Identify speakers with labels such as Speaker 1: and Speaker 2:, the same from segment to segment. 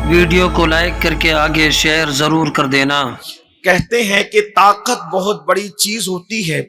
Speaker 1: Video کو like کر کے آگے شیئر ضرور کر دینا۔
Speaker 2: کہتے ہیں کہ طاقت بہت بڑی چیز ہوتی ہے،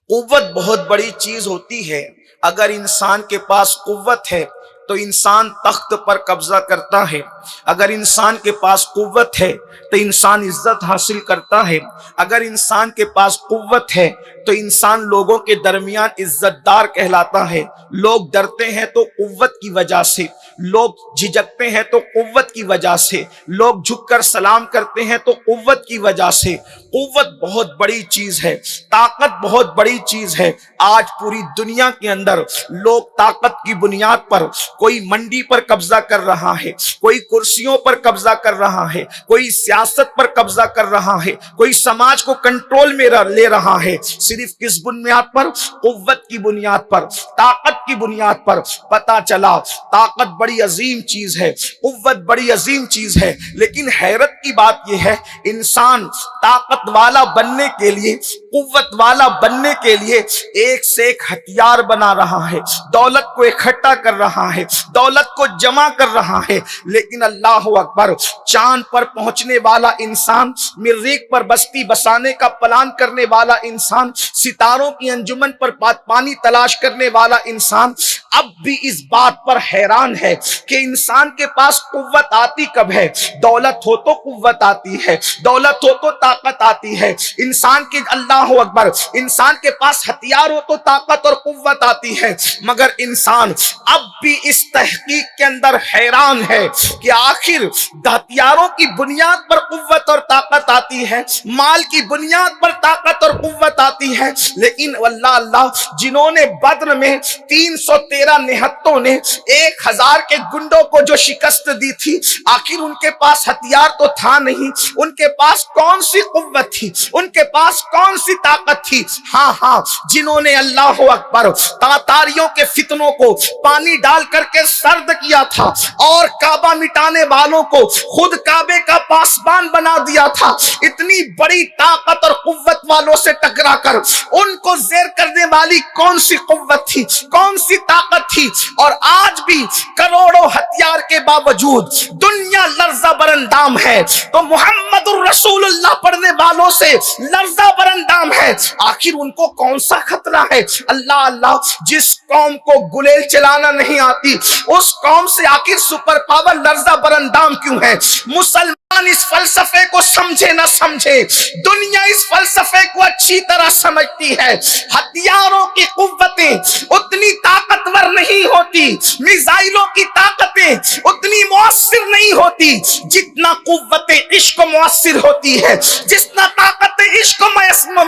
Speaker 2: قوت بہت بڑی چیز ہوتی ہے۔ اگر انسان کے پاس قوت ہے تو انسان تخت پر قبضہ کرتا ہے، اگر انسان کے پاس قوت ہے تو انسان عزت حاصل کرتا ہے، اگر انسان کے پاس قوت ہے تو انسان لوگوں کے درمیان عزت دار کہلاتا ہے۔ لوگ ڈرتے ہیں تو قوت کی وجہ سے، لوگ جھجکتے ہیں تو قوت کی وجہ سے، لوگ جھک کر سلام کرتے ہیں تو قوت کی وجہ سے۔ قوت بہت بڑی چیز ہے، طاقت بہت بڑی چیز ہے۔ آج پوری دنیا کے اندر لوگ طاقت کی بنیاد پر، کوئی منڈی پر قبضہ کر رہا ہے، کوئی کرسیوں پر قبضہ کر رہا ہے، کوئی سیاست پر قبضہ کر رہا ہے، کوئی سماج کو کنٹرول میں لے رہا ہے۔ صرف کس بنیاد پر؟ قوت کی بنیاد پر، طاقت کی بنیاد پر۔ پتا چلا طاقت بڑی عظیم چیز ہے، قوت بڑی عظیم چیز ہے، لیکن حیرت کی بات یہ ہے انسان طاقت والا بننے کے لیے، قوت والا بننے کے لیے ایک سے ایک ہتھیار بنا رہا ہے، دولت کو اکٹھا کر رہا ہے، دولت کو جمع کر رہا ہے، لیکن اللہ اکبر، چاند پر پہنچنے والا انسان، مریخ پر بستی بسانے کا پلان کرنے والا انسان، ستاروں کی انجمن پر پانی تلاش کرنے والا انسان اب بھی اس بات پر حیران ہے کہ انسان کے پاس قوت آتی کب ہے؟ دولت ہو تو قوت آتی ہے، دولت ہو تو طاقت آتی ہے۔ انسان کے اللہ اکبر، انسان کے پاس ہتھیار ہو تو طاقت اور قوت آتی ہے، مگر انسان اب بھی اس تحقیق کے اندر حیران ہے کہ آخر ہتھیاروں کی بنیاد پر قوت اور طاقت آتی ہے، مال کی بنیاد پر طاقت اور قوت آتی ہے، لیکن اللہ جنہوں نے بدر میں 313 نہتوں نے 1000 کے گنڈوں کو جو شکست دی تھی، آخر ان کے پاس ہتھیار تو تھا نہیں، ان کے پاس کون سی قوت تھی، ان کے پاس کون سی طاقت تھی؟ ہاں جنہوں نے اللہ اکبر تاتاریوں کے فتنوں کو پانی ڈال کر کے سرد کیا تھا اور کعبہ مٹانے والوں کو خود کعبے کا پاسبان بنا دیا تھا، اتنی بڑی طاقت اور قوت والوں سے ٹکرا کر ان کو زیر کرنے والی کون سی قوت تھی، کون سی طاقت تھی؟ اور آج بھی کروڑوں ہتھیار کے باوجود دنیا لرزہ برندام ہے تو محمد الرسول اللہ پڑھنے والوں سے لرزہ برندام ہے۔ آخر ان کو کون سا خطرہ ہے؟ اللہ، جس قوم کو گلیل چلانا نہیں آتی اس قوم سے آخر سپر پاور لرزہ برندام کیوں ہے؟ مسلمان اس فلسفے کو سمجھے نہ سمجھے، دنیا اس فلسفے کو اچھی طرح سمجھتی ہے۔ ہتھیاروں کی قوتیں اتنی طاقتور نہیں ہوتی، میزائلوں کی طاقتیں اتنی مؤثر نہیں ہوتی جتنا قوت عشق مؤثر ہوتی ہے، جتنا طاقت عشق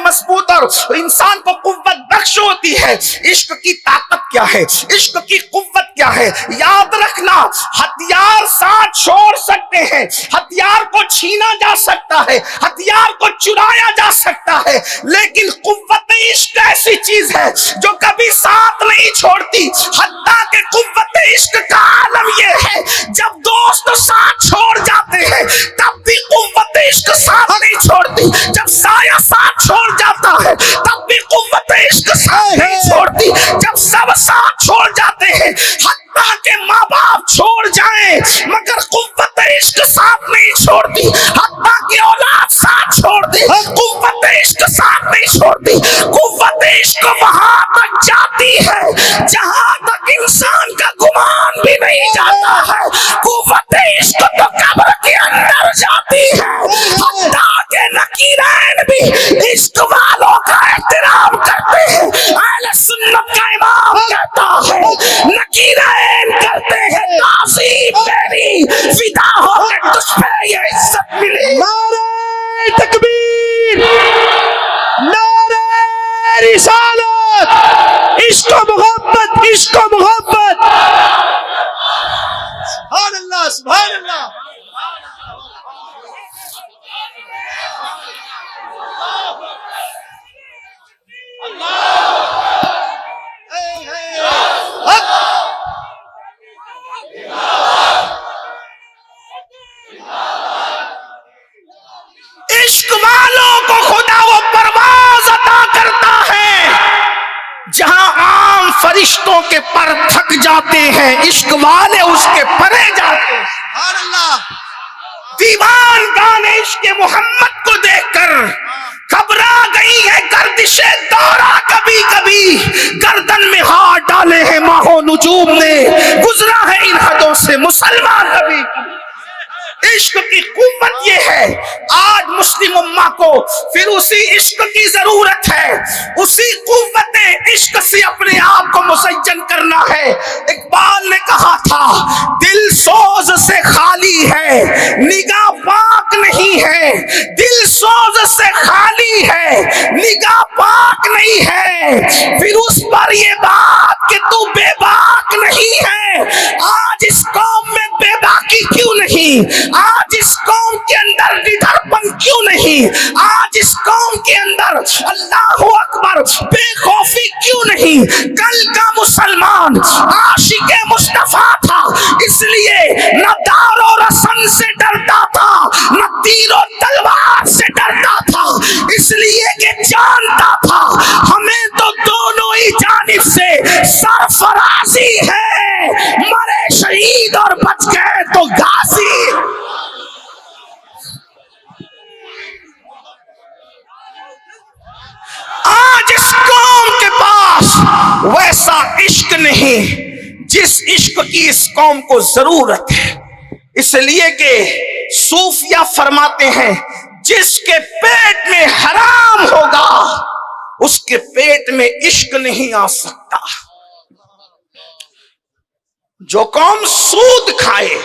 Speaker 2: مضبوط اور انسان کو قوت بخش ہوتی ہے۔ عشق کی طاقت کیا ہے؟ عشق کی قوت کیا ہے؟ یاد رکھنا، ہتھیار ساتھ چھوڑ سکتے ہیں، ہتھیار کو چھینا جا سکتا ہے، ہتھیار کو چرایا جا سکتا ہے، لیکن قوت عشق ایسی چیز ہے جو کبھی ساتھ نہیں چھوڑتی۔ حتیٰ کہ قوت عشق کا عالم یہ ہے جب دوست ساتھ چھوڑ جاتے ہیں تب بھی قوت عشق ساتھ نہیں چھوڑتی، جب سایہ ساتھ چھوڑ جاتا ہے تب بھی قوت عشق ساتھ نہیں چھوڑتی، جب سب ساتھ چھوڑ جاتے ہیں حتیٰ کہ ماں باپ چھوڑ جائیں مگر قوت عشق ساتھ نہیں چھوڑتی، حتیٰ کہ اولاد ساتھ چھوڑ دے قوت عشق ساتھ نہیں چھوڑتی۔ قوت عشق وہاں تک جاتی ہے جہاں تک انسان کا گمان بھی نہیں جاتا ہے، قوت عشق تو قبر کے اندر جاتی ہے، حتیٰ کہ نکیرین بھی عشق والوں کا احترام کرتے ہیں۔ اہل سنت کا امام کہتا ہے نکیرین کرتے ہیں تعظیم تیری، فدا ہو کے تجھ پہ یہ عزت ملی۔
Speaker 3: نعرہ تکبیر، نعرہ رسالت، عشق و محبت، عشق و محبت۔ سبحان اللہ، سبحان اللہ۔
Speaker 2: عشق والوں کو خدا وہ پرواز عطا کرتا ہے جہاں عام فرشتوں کے پر تھک جاتے ہیں، عشق والے اس کے پرے جاتے ہیں۔ دیوان گان عشق محمد کو دیکھ کر گھبرا گئی ہے گردش دورہ، کبھی کبھی گردن میں ہاتھ ڈالے ہیں ماہ و نجوم نے، گزرا ہے ان حدوں سے مسلمان کبھی۔ عشق کی قوت یہ ہے، آج مسلم امہ کو پھر اسی عشق کی ضرورت ہے، اسی قوت عشق سے اپنے آپ کو مزین کرنا ہے۔ اقبال نے کہا تھا دل سوز سے خالی ہے نگاہ پاک نہیں ہے، دل سوز سے خالی ہے نگاہ پاک نہیں ہے، پھر اس پر یہ بات کہ تو بے باک نہیں ہے۔ آج اس قوم میں بے باکی کیوں نہیں؟ آج اس قوم کے اندر ڈر پن کیوں نہیں؟ آج اس قوم کے اندر اللہ اکبر بے خوفی کیوں نہیں؟ کل کا مسلمان عاشق مصطفیٰ تھا، اس لیے نہ دار و رسن سے ڈرتا تھا نہ تیر و تلوار سے ڈرتا تھا، اس لیے کہ جانتا تھا ہمیں تو دونوں ہی جانب سے سرفرازی ہے، مرے شہید اور بچ گئے تو غازی۔ آج اس قوم کے پاس ویسا عشق نہیں جس عشق کی اس قوم کو ضرورت ہے، اس لیے کہ صوفیہ فرماتے ہیں جس کے پیٹ میں حرام ہوگا اس کے پیٹ میں عشق نہیں آ سکتا۔ جو قوم سود کھائے،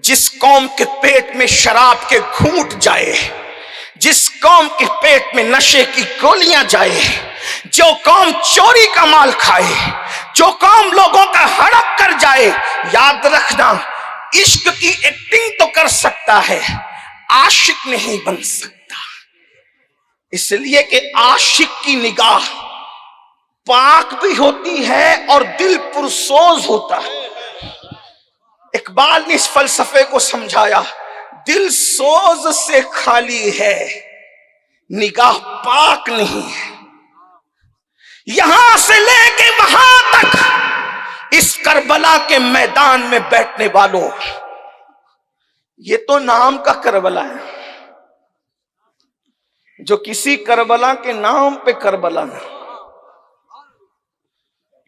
Speaker 2: جس قوم کے پیٹ میں شراب کے گھونٹ جائے، جس قوم کے پیٹ میں نشے کی گولیاں جائے، جو قوم چوری کا مال کھائے، جو قوم لوگوں کا ہڑپ کر جائے، یاد رکھنا عشق کی ایکٹنگ تو کر سکتا ہے، عاشق نہیں بن سکتا، اس لیے کہ عاشق کی نگاہ پاک بھی ہوتی ہے اور دل پرسوز ہوتا ہے۔ اقبال نے اس فلسفے کو سمجھایا، دل سوز سے خالی ہے نگاہ پاک نہیں ہے۔ یہاں سے لے کے وہاں تک اس کربلا کے میدان میں بیٹھنے والوں، یہ تو نام کا کربلا ہے، جو کسی کربلا کے نام پہ کربلا ہے۔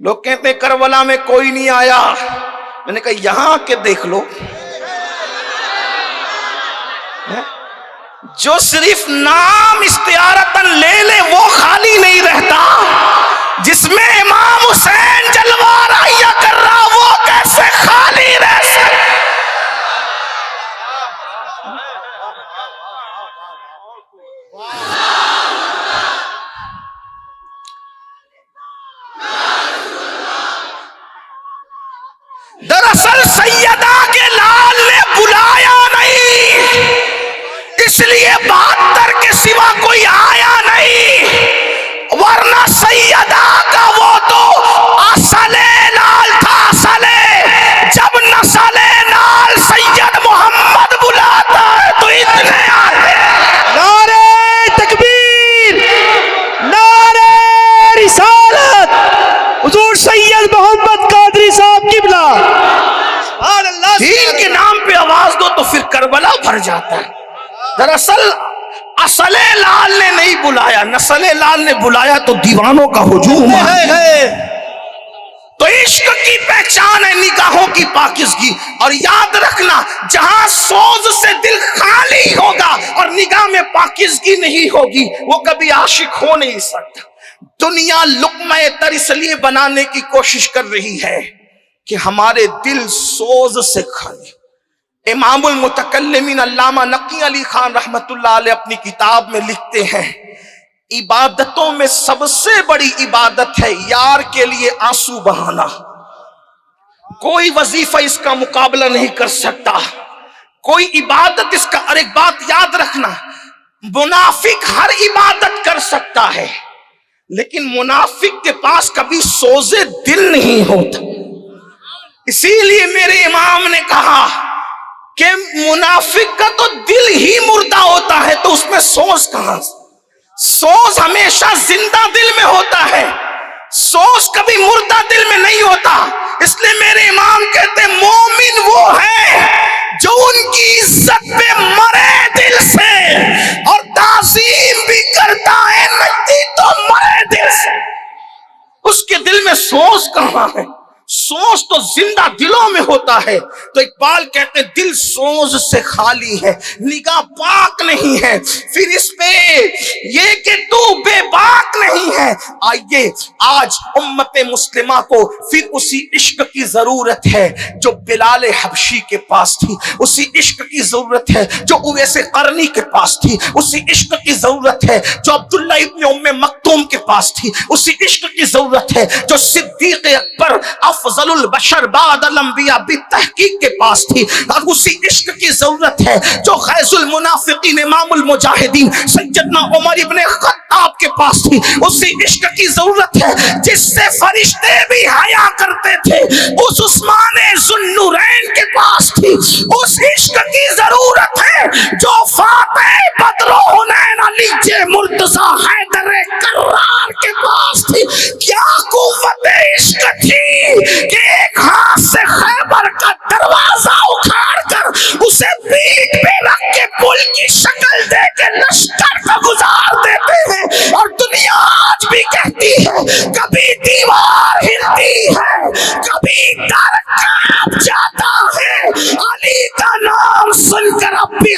Speaker 2: لوگ کہتے ہیں کربلا میں کوئی نہیں آیا، میں نے کہا یہاں کے دیکھ لو، جو صرف نام استعارتاً لے لے وہ خالی نہیں رہتا، جس میں امام حسین جلوہ رائیہ کر رہا وہ کیسے خالی رہ سکتا؟ دراصل سیدہ کے لال نے بلایا نہیں، اس لیے 72 کے سوا کوئی آیا نہیں، ورنہ سیدہ کا وہ تو اصل لال تھا، اصل۔ جب نسل لال سید محمد بلاتا ہے تو اتنے آتے ہیں۔
Speaker 3: نعرہ تکبیر، نعرہ رسالت، حضور سید محمد قادری صاحب قبلہ، سبحان اللہ۔
Speaker 2: دین کے نام پہ آواز دو تو پھر کربلا بھر جاتا ہے۔ دراصل اصل لال نے نہیں بلایا، نسل لال نے بلایا تو دیوانوں کا ہجوم ہے۔ تو عشق کی پہچان ہے نگاہوں کی پاکیزگی، اور یاد رکھنا جہاں سوز سے دل خالی ہوگا اور نگاہ میں پاکیزگی نہیں ہوگی وہ کبھی عاشق ہو نہیں سکتا۔ دنیا لقمہ تر اس لیے بنانے کی کوشش کر رہی ہے کہ ہمارے دل سوز سے خالی۔ امام المتکلمین علامہ نقی علی خان رحمت اللہ علیہ اپنی کتاب میں لکھتے ہیں عبادتوں میں سب سے بڑی عبادت ہے یار کے لیے آنسو بہانا۔ کوئی وظیفہ اس کا مقابلہ نہیں کر سکتا، کوئی عبادت اس کا۔ اور ایک بات یاد رکھنا، منافق ہر عبادت کر سکتا ہے لیکن منافق کے پاس کبھی سوزے دل نہیں ہوتا۔ اسی لیے میرے امام نے کہا کہ منافق کا تو دل ہی مردہ ہوتا ہے تو اس میں سوز کہاں سے؟ سوز ہمیشہ زندہ دل میں ہوتا ہے، سوز کبھی مردہ دل میں نہیں ہوتا۔ اس لیے میرے امام کہتے ہیں مومن وہ ہے جو ان کی عزت پہ مرے دل سے اور تعظیم بھی کرتا ہے نجدی تو مرے دل سے. اس کے دل میں سوز کہاں ہے؟ سوز تو زندہ دلوں میں ہوتا ہے. تو اقبال کہتے ہیں دل سوز سے خالی ہے, نگاہ پاک نہیں ہے. پھر اس پہ یہ کہ تو بے باک نہیں ہے. آئیے آج امت مسلمہ کو پھر اسی عشق کی ضرورت ہے جو بلال حبشی کے پاس تھی, اسی عشق کی ضرورت ہے جو اویس قرنی کے پاس تھی, اسی عشق کی ضرورت ہے جو عبداللہ ابن ام مکتوم کے پاس تھی, اسی عشق کی ضرورت ہے جو صدیق اکبر افضل البشر بعد الانبیاء بالتحقیق کے پاس تھی, اور اسی عشق کی ضرورت ہے جو غیظ المنافقین امام المجاہدین سیدنا عمر ابن خطاب کے پاس تھی, اسی عشق کی ضرورت ہے جس سے فرشتے بھی حیا کرتے تھے اس عثمان ذوالنورین کے پاس تھی, اس عشق کی ضرورت ہے جو فاتح بدر و حنین علی مرتضی حیدر کرار کے پاس تھی. کیا قوت عشق تھی کہ ایک ہاتھ سے خیبر کا دروازہ اکھاڑ کر اسے پیٹ پہ رکھ کے پل کی شکل دے کے لشکر کا گزار دیتے ہیں, اور دنیا آج بھی کہتی ہے کبھی دیوار ہلتی ہے کبھی در کانپ جاتا ہے, علی کا نام سن کر اب بھی